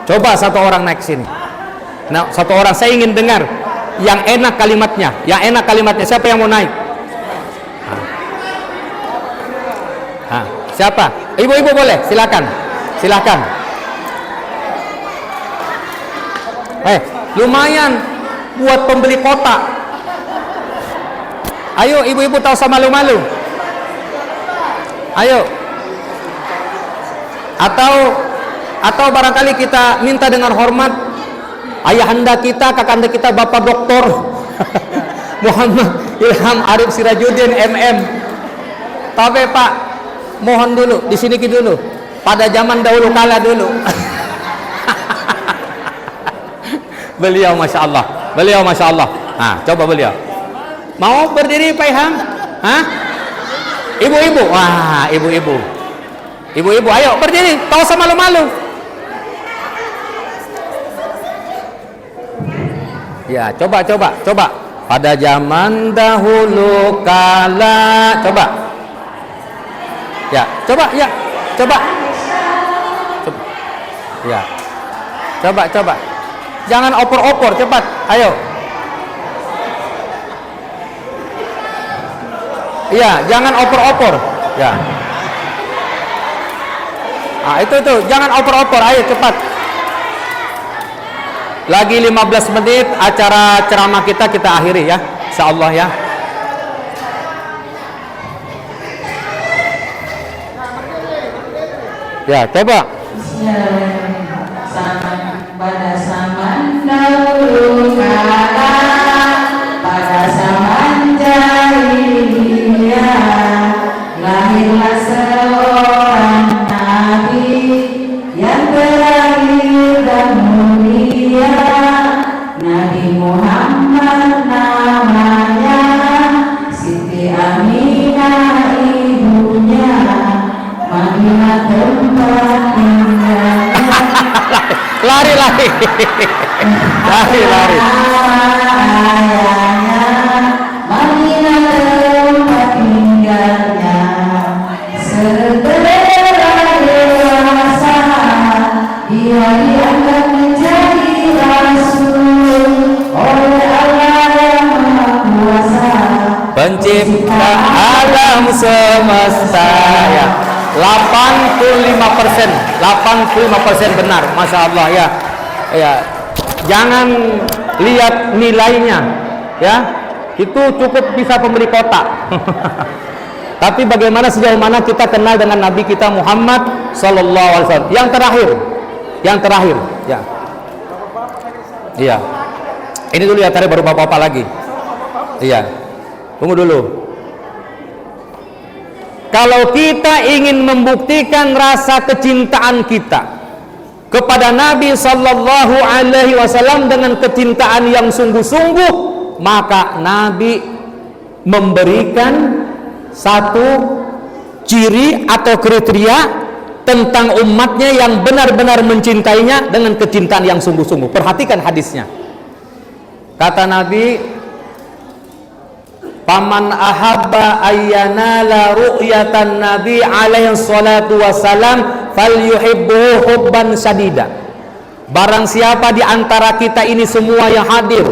coba 1 orang naik sini. Nah, 1 orang, saya ingin dengar. yang enak kalimatnya, siapa yang mau naik? Siapa? Ibu-ibu boleh, silakan. Lumayan buat pembeli kotak. Ayo ibu-ibu, tahu sama malu-malu. Ayo. Atau barangkali kita minta dengan hormat ayahanda kita, kakanda kita, Bapak Doktor Muhammad Ilham Arif Sirajuddin MM. Tapi Pak, mohon dulu di sini dulu. Pada zaman dahulu kala dulu. Beliau masya Allah. Coba beliau. Mau berdiri Pak Ilham? Ibu-ibu, wah ibu-ibu, ayo berdiri, tahu sama malu-malu. Ya, coba. Pada zaman dahulu kala, coba. Ya. Coba. Jangan opor-opor, cepat. Ayo. Iya, jangan opor-opor. Ya. Itu, jangan opor-opor. Ayo cepat. Lagi 15 menit acara ceramah kita akhiri ya. Insyaallah ya. Ya, coba. Pada zaman dahulu kala, pada zaman jahiliyah, lahirlah seorang nabi yang terakhir dan mulia, Nabi Muhammad namanya, Siti Aminah ibunya, Madinah tempat tinggalnya. Lari. Madinah tempat tinggalnya. Setelah dewasa, dia diangkat menjadi rasul oleh Allah yang Maha Kuasa, pencipta alam semesta. Ya, 85% benar, masya Allah ya. Jangan lihat nilainya, ya. Itu cukup bisa pembeli kotak. Tapi bagaimana sejauh mana kita kenal dengan Nabi kita Muhammad Sallallahu Alaihi Wasallam. Yang terakhir, ya. Iya. Ini dulu ya, tadi baru bapak-bapak lagi. Iya. Tunggu dulu. Kalau kita ingin membuktikan rasa kecintaan kita kepada Nabi Sallallahu Alaihi Wasallam dengan kecintaan yang sungguh-sungguh, maka Nabi memberikan satu ciri atau kriteria tentang umatnya yang benar-benar mencintainya dengan kecintaan yang sungguh-sungguh. Perhatikan hadisnya. Kata Nabi, "Paman ahabba ayyanala ru'yatan Nabi alaihi salatu wassalam falyuhibbuhu hubban sadida." Barang siapa di antara kita ini semua yang hadir,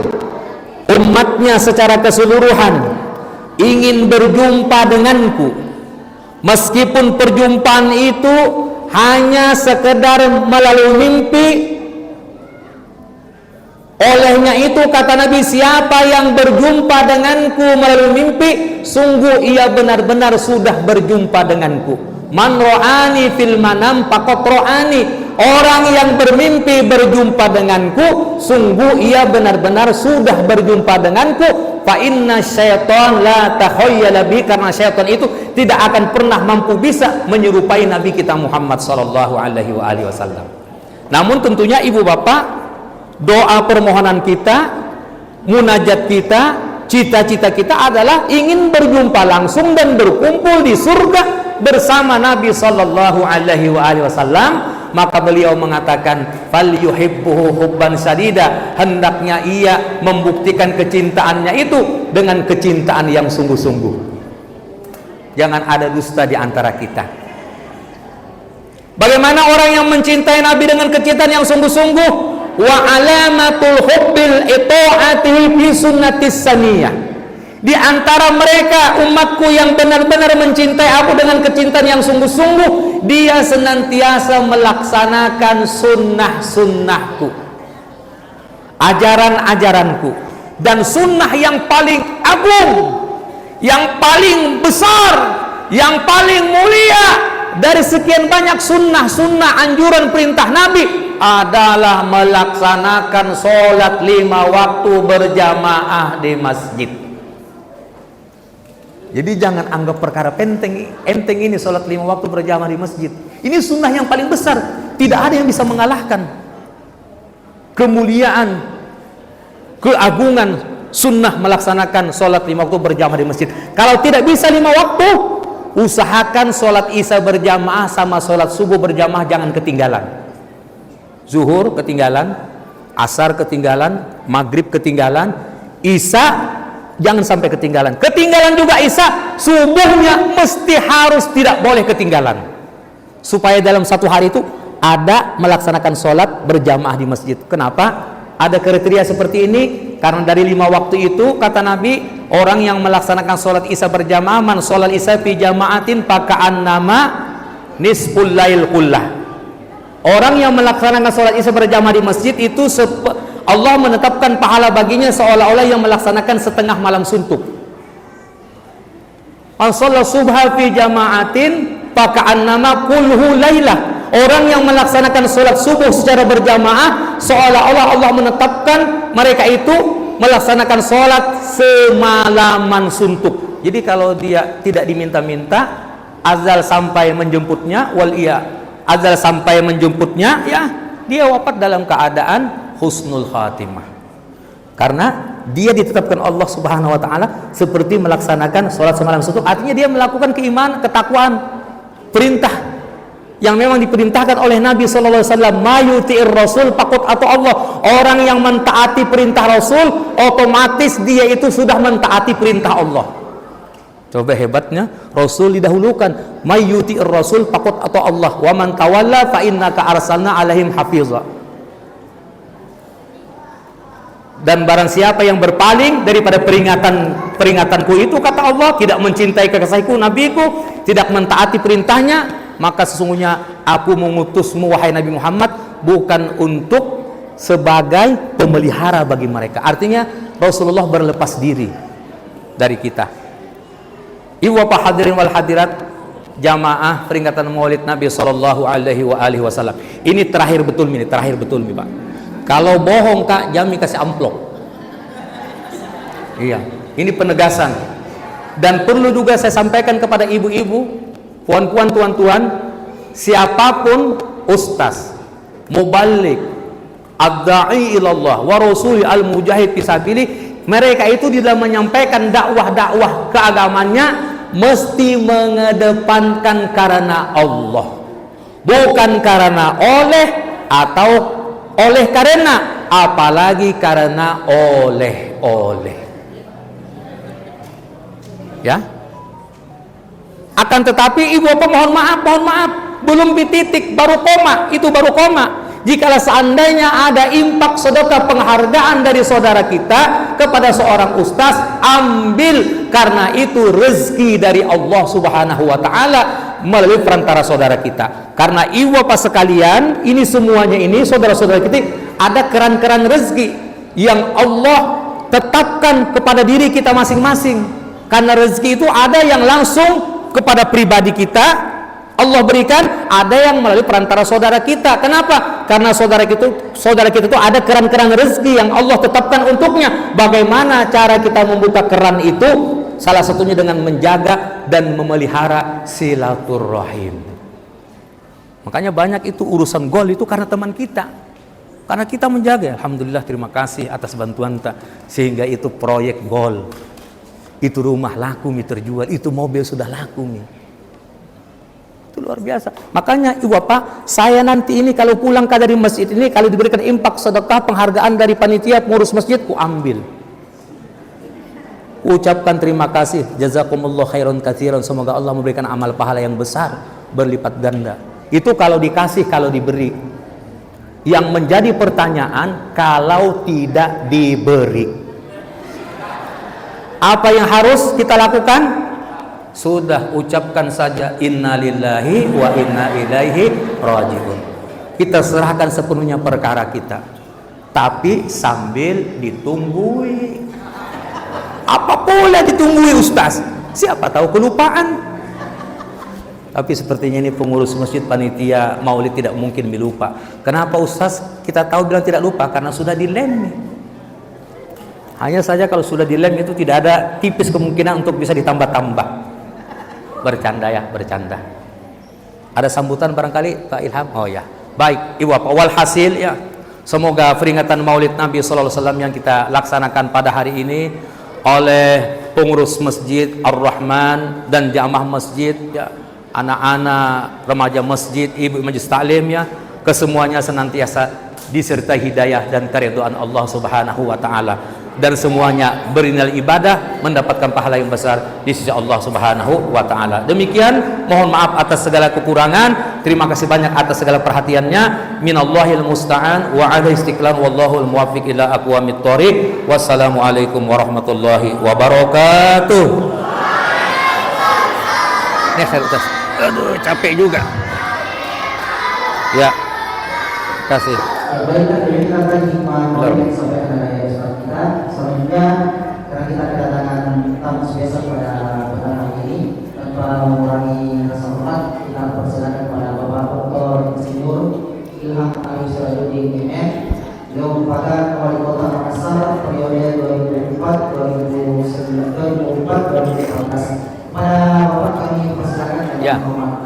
umatnya secara keseluruhan, ingin berjumpa denganku, meskipun perjumpaan itu hanya sekedar melalui mimpi, olehnya itu kata Nabi, siapa yang berjumpa denganku melalui mimpi, sungguh ia benar-benar sudah berjumpa denganku. Man ro'ani fil manam faqad ro'ani. Orang yang bermimpi berjumpa denganku, sungguh ia benar-benar sudah berjumpa denganku. Fa inna syaitan la takhayyala bi, karena syaitan itu tidak akan pernah mampu bisa menyerupai Nabi kita Muhammad sallallahu alaihi wasallam. Namun tentunya ibu bapak, doa permohonan kita, munajat kita, cita-cita kita adalah ingin berjumpa langsung dan berkumpul di surga bersama Nabi sallallahu alaihi wasallam. Maka beliau mengatakan, falyuhibbuhu hubban sadida, hendaknya ia membuktikan kecintaannya itu dengan kecintaan yang sungguh-sungguh. Jangan ada dusta di antara kita. Bagaimana orang yang mencintai Nabi dengan kecintaan yang sungguh-sungguh? wa alamatul hubbil itaatihi fi sunnatis saniyah. Di antara mereka umatku yang benar-benar mencintai aku dengan kecintaan yang sungguh-sungguh, dia senantiasa melaksanakan sunnah-sunnahku, ajaran-ajaranku. Dan sunnah yang paling agung, yang paling besar, yang paling mulia dari sekian banyak sunnah-sunnah anjuran perintah Nabi adalah melaksanakan sholat 5 waktu berjamaah di masjid. Jadi jangan anggap perkara enteng ini sholat 5 waktu berjamaah di masjid. Ini sunnah yang paling besar, tidak ada yang bisa mengalahkan kemuliaan, keagungan sunnah melaksanakan sholat 5 waktu berjamaah di masjid. Kalau tidak bisa 5 waktu, usahakan sholat isya berjamaah sama sholat subuh berjamaah jangan ketinggalan. Zuhur ketinggalan, asar ketinggalan, maghrib ketinggalan, isya jangan sampai ketinggalan. Ketinggalan juga isya, subuhnya mesti harus tidak boleh ketinggalan, supaya dalam satu hari itu ada melaksanakan sholat berjamaah di masjid. Kenapa ada kriteria seperti ini? Karena dari 5 waktu itu kata Nabi, orang yang melaksanakan sholat isya berjamaah, man sholat isya fi jamaatin paka'an nama nisful lail kullah. Orang yang melaksanakan sholat isya berjamaah di masjid itu Allah menetapkan pahala baginya seolah-olah yang melaksanakan setengah malam suntuk. Man sholat subha fi jamaatin paka'an nama kulhu lailah. Orang yang melaksanakan sholat subuh secara berjamaah seolah-olah Allah menetapkan mereka itu melaksanakan sholat semalaman suntuk. Jadi kalau dia tidak diminta-minta, azal sampai menjemputnya, azal sampai menjemputnya, ya dia wafat dalam keadaan husnul khatimah. Karena dia ditetapkan Allah Subhanahu wa taala seperti melaksanakan sholat semalam suntuk. Artinya dia melakukan keimanan, ketakwaan, perintah yang memang diperintahkan oleh Nabi sallallahu alaihi wasallam. Mayuti'ir rasul faqad atau Allah. Orang yang mentaati perintah Rasul, otomatis dia itu sudah mentaati perintah Allah. Coba hebatnya, Rasul didahulukan. Mayuti'ir rasul faqad atau Allah, wa man tawalla fa innaka arsalna alaihim hafiza. Dan barang siapa yang berpaling daripada peringatanku itu, kata Allah, tidak mencintai kekasihku, nabiku, tidak mentaati perintahnya, maka sesungguhnya aku mengutusmu wahai Nabi Muhammad bukan untuk sebagai pemelihara bagi mereka. Artinya Rasulullah berlepas diri dari kita. Ibu bapak hadirin wal hadirat, jamaah peringatan Maulid Nabi sallallahu alaihi wasallam. Ini terakhir betul nih, Pak. Kalau bohong Kak, Jami kasih amplop. Iya, ini penegasan. Dan perlu juga saya sampaikan kepada ibu-ibu, puan-puan, tuan-tuan, siapapun ustaz, muballigh, ad-da'i ilallah wa rasuli al-mujahid fisabilih, mereka itu di dalam menyampaikan dakwah-dakwah keagamannya mesti mengedepankan karena Allah, bukan karena oleh atau oleh karena, apalagi karena oleh. Ya. Akan tetapi ibu bapak mohon maaf, belum titik, baru koma, itu baru koma. Jikalau seandainya ada impak sedekah penghargaan dari saudara kita kepada seorang ustaz, ambil, karena itu rezeki dari Allah Subhanahu wa taala melalui perantara saudara kita. Karena ibu bapak sekalian, ini semuanya ini saudara-saudara kita ada keran-keran rezeki yang Allah tetapkan kepada diri kita masing-masing. Karena rezeki itu ada yang langsung kepada pribadi kita Allah berikan, ada yang melalui perantara saudara kita. Kenapa? Karena saudara kita itu ada keran-keran rezeki yang Allah tetapkan untuknya. Bagaimana cara kita membuka keran itu? Salah satunya dengan menjaga dan memelihara silaturahim. Makanya banyak itu urusan gol itu karena teman kita, karena kita menjaga. Alhamdulillah, terima kasih atas bantuan sehingga itu proyek gol. Itu rumah laku terjual, itu mobil sudah laku itu luar biasa. Makanya ibu bapak, saya nanti ini kalau pulang dari masjid ini, kalau diberikan impak sedekah penghargaan dari panitia pengurus masjid, ku ambil, ucapkan terima kasih, jazakumullah khairan katsiran, semoga Allah memberikan amal pahala yang besar berlipat ganda. Itu kalau dikasih, kalau diberi. Yang menjadi pertanyaan, kalau tidak diberi, apa yang harus kita lakukan? Sudah, ucapkan saja innalillahi wa inna ilaihi rajiun. Kita serahkan sepenuhnya perkara kita, tapi sambil ditunggui. Apa pula ditunggui Ustaz? Siapa tahu kelupaan. Tapi sepertinya ini pengurus masjid, panitia maulid tidak mungkin dilupa. Kenapa Ustaz? Kita tahu bilang tidak lupa karena sudah dilem. Hanya saja kalau sudah dilem itu tidak ada tipis kemungkinan untuk bisa ditambah-tambah. Bercanda ya, bercanda. Ada sambutan barangkali Pak Ilham? Oh ya. Baik, Ibu Bapak, walhasil ya, semoga peringatan Maulid Nabi sallallahu alaihi wasallam yang kita laksanakan pada hari ini oleh pengurus Masjid Ar-Rahman dan jamaah masjid ya, anak-anak remaja masjid, ibu majelis taklim ya, kesemuanya senantiasa disertai hidayah dan keridhaan Allah Subhanahu wa taala, dan semuanya bernilai ibadah, mendapatkan pahala yang besar di sisi Allah Subhanahu wa taala. Demikian, mohon maaf atas segala kekurangan. Terima kasih banyak atas segala perhatiannya. Minallahil musta'an wa 'ala istiqlal wallahul muwaffiq ila aqwamit thoriq. Wassalamualaikum warahmatullahi wabarakatuh. Aduh, capek juga. Ya. Kasih. Baik, ini kita hikmah yang disampaikan oleh Ustaz kita. Selanjutnya, karena kita kedatangan tamu spesial pada hari ini, tanpa mengurangi rasa hormat, kita persilakan kepada Bapak Dr. Insinyur Ilham Arif Sirajuddin MM. Beliau merupakan wali kota Makassar periode 2004-2018. Pada Bapak kami persilakan. Ya,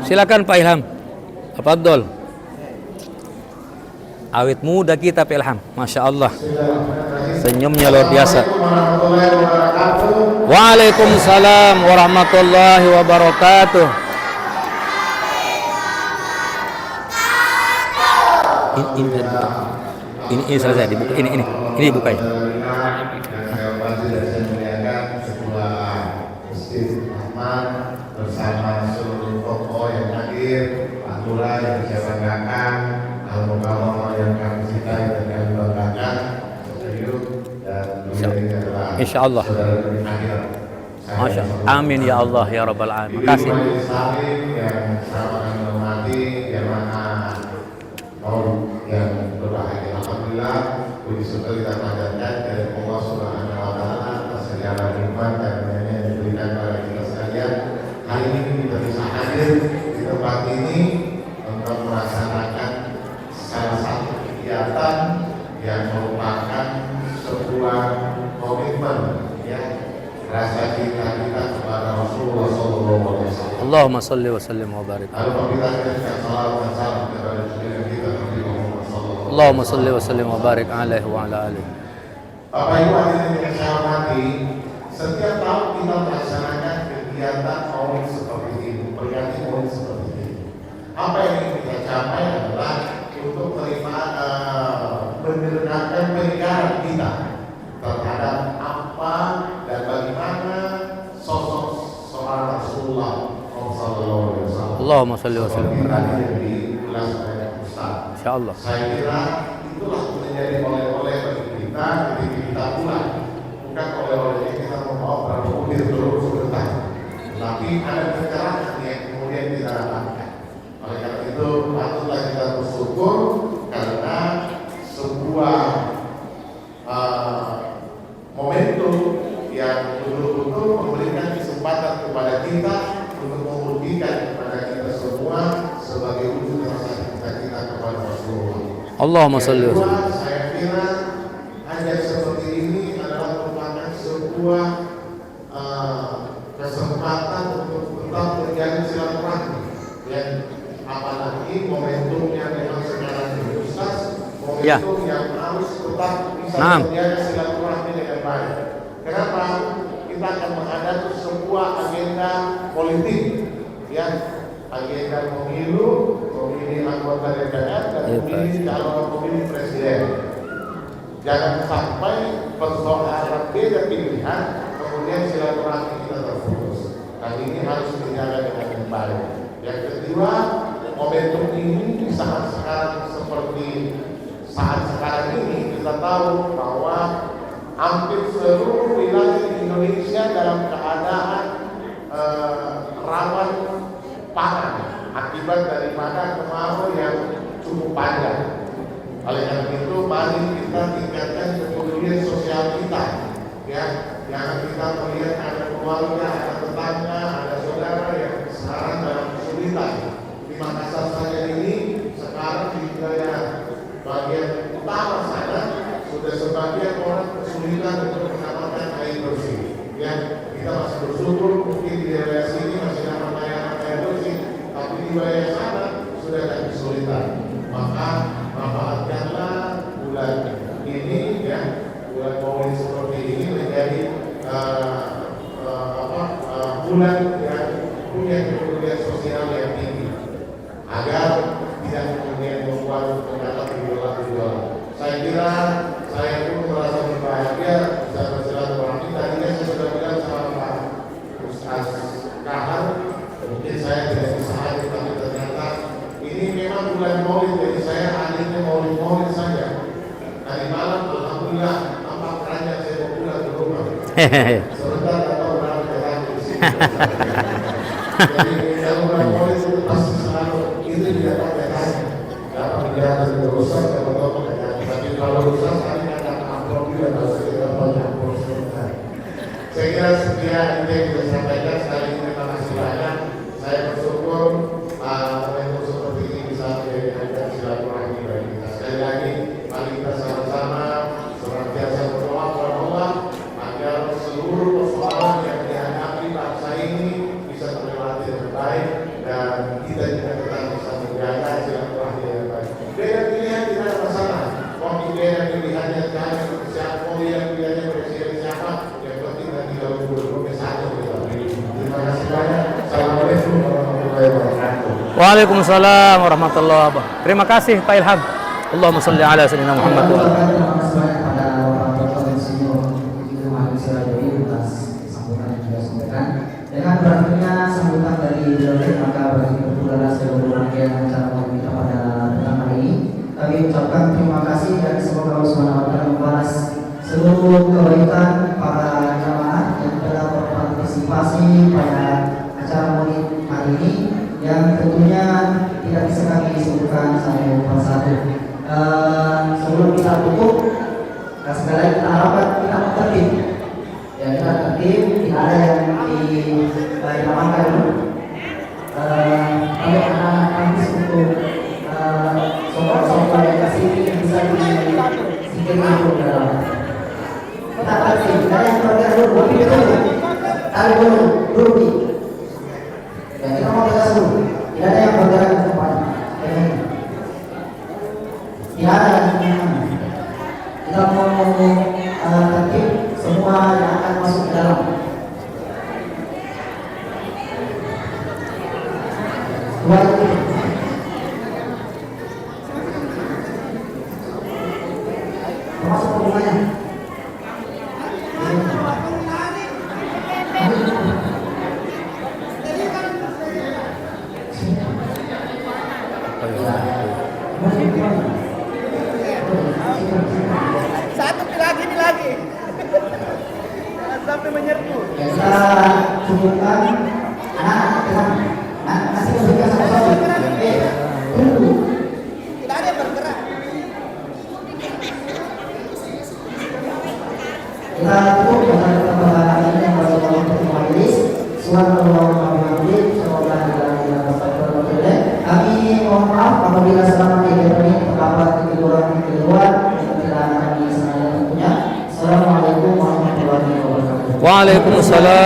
silakan Pak Ilham. Tafadhol. Awet muda kita Pak Ilham, Masya Allah. Senyumnya luar biasa. Waalaikumsalam warahmatullahi wabarakatuh. Ini selesai dibuka. Ini dibuka ya. Bersama seluruh tokoh yang hadir, Patula yang saya banggakan, al-mukarramah yang kami cintai dan kami banggakan, serius dan beliau adalah Insyaallah. Masya Allah. Amin ya Allah ya Rabbal Alamin. Terima kasih. Yang sama kami hormati, yang mana mau yang berbahagia. Alhamdulillah, puji syukur kita panjatkan dari Allah Subhanahu wa taala atas segala nikmat dan yang diberikan kepada kita sekalian. Hari ini kita bisa hadir di tempat ini untuk melaksanakan salah satu kegiatan yang merupakan sebuah komitmen ya, rasa cinta kita kepada Rasulullah SAW. Allahumma salli wa sallim wa barik. Lalu kita berikan salam dan salam kepada junjungan kita Nabi Muhammad SAW. Allahumma salli wa sallim wa barik alaihi wa ala alihi. Bapak Ibu hadirin yang saya hormati, setiap tahun kita melaksanakan kegiatan Maulid seperti ini, peringati Maulid seperti ini. Apa yang ingin kita capai adalah untuk mendengarkan peninggalan kita terhadap apa dan bagaimana sosok seorang Rasulullah SAW. Allahumma salli wa sallim wa barik. Di bulan Ustaz. Insyaallah. Saya kira itulah menjadi oleh-oleh bagi kita ketika kita pulang. Bukan oleh-olehnya kita membawa berapa butir dulu sebentar, tapi ada pencerahan yang kemudian kita dapatkan. Oleh karena itu patutlah kita bersyukur karena sebuah momentum yang betul-betul memberikan kesempatan kepada kita untuk membuktikan kepada kita semua sebagai wujud rasa cinta kita kepada Rasulullah. Allahumma salli wa sallim. Saya kira hanya seperti ini adalah merupakan sebuah kesempatan untuk tetap menjalin silaturahmi, dan apalagi momentumnya memang sekarang ini Ustaz, momentum yang harus tetap bisa menjalin silaturahmi dengan baik. Kenapa? Kita akan menghadapi sebuah agenda politik, ya, agenda pemilu, pemilih anggota DPR dan pemilih calon pemilih presiden. Jangan sampai persoalan beda pilihan kemudian silaturahmi kita terputus. Dan ini harus dijaga dengan baik. Yang kedua, momentum ini di saat sekarang seperti kita tahu bahwa hampir seluruh wilayah di Indonesia dalam keadaan rawan pangan akibat daripada kemarau yang cukup panjang. Oleh karena itu, mari kita tingkatkan kepedulian sosial kita, ya. Jangan kita melihat ada keluarga, ada tetangga, ada saudara yang sekarang dalam kesulitan. Di Makassar saja ini sekarang di wilayah bagian utara sana sudah sebagian orang kesulitan untuk mendapatkan air bersih. Ya, kita masih bersyukur mungkin di daerah sini masih dapat layanan air bersih, tapi di wilayah sana sudah ada kesulitan. Maka manfaatkanlah bulan ini, ya, bulan Maulid seperti ini menjadi bulan yang punya kepedulian sosial yang tinggi, agar tidak kemudian membuat mendapat idola-idola. Saya kira saya pun merasa berbahagia bisa bersilaturahmi. Tadinya saya sudah bilang sama Pak Ustaz Kahar, mungkin saya tidak bisa hadir, tapi ternyata ini memang bulan Maulid, jadi saya hadirnya Maulid saja. Tadi malam alhamdulillah nampak keranjang saya mau pulang ke rumah. Sebentar atau berapa jalan di sini. Jadi kalau bulan Maulid itu pasti selalu itu tidak pakai tanya. Dapat menjaga Ustaz kalau tahu pakai tanya. Tapi kalau Ustaz kali ada amplop juga kalau kita banyak amplop sebentar. Saya kira sekian yang kita sampaikan. Sekali ini terima kasih banyak. Saya bersyukur momentum seperti ini bisa menjadi silaturahmi bagi kita. Sekali lagi, mari kita sama-sama senantiasa berdoa kepada Allah agar seluruh persoalan yang dihadapi bangsa ini bisa terlewati dengan baik dan kita juga tetap bisa menjaga silaturahmi yang baik. Beda pilihan tidak ada masalah. Mau beda pilihannya jangan siapa, mau pilihannya presiden siapa, yang penting nanti kalau gubernur satu kita pilih. Terima kasih banyak. Assalamualaikum warahmatullahi wabarakatuh. Waalaikumsalam warahmatullahi wabarakatuh. Terima kasih Pak Ilham. Allahumma shalli ala sayyidina Muhammad. Terima kasih banyak pada Bapak Dr. Insinyur Ibu Mahathir Dewi atas sambutan yang sudah sampaikan. Dengan berakhirnya sambutan dari beliau, maka bagi perpuluhan seluruh rangkaian acara Maulid kita pada petang hari ini, kami ucapkan terima kasih dan semoga Allah SWT membalas seluruh kebaikan para jamaah yang telah berpartisipasi pada acara Maulid hari ini, yang tentunya tidak bisa kami sebutkan satu persatu. Sebelum kita tutup, sekali lagi kita harapkan kita tertib. Ya, kita tertib, tidak ada yang dilakukan dulu. Kalau anak-anak kampus untuk soal-soal yang kasih bisa disingkirkan dulu ke dalam. Kita tertib, tidak ada yang bergerak dulu, tarik dulu, duduk. Ya, kita mau tegas dulu, tidak ada yang bergerak ke depan. Tidak ada yang kita mau tertib semua yang akan masuk ke dalam. Termasuk hubungannya. Satu lagi ini lagi. Sampai menyerbu. Kita cukupkan anak-anak kasih berikan sama-sama. Tunggu. Tidak ada yang bergerak. Kita tutup dengan pertemuan ini yang baru untuk majelis. Subhanallah semoga kami mohon maaf apabila selama ini terdapat kekeliruan yang tidak kami sengaja tentunya. Assalamualaikum warahmatullahi wabarakatuh. Waalaikumsalam.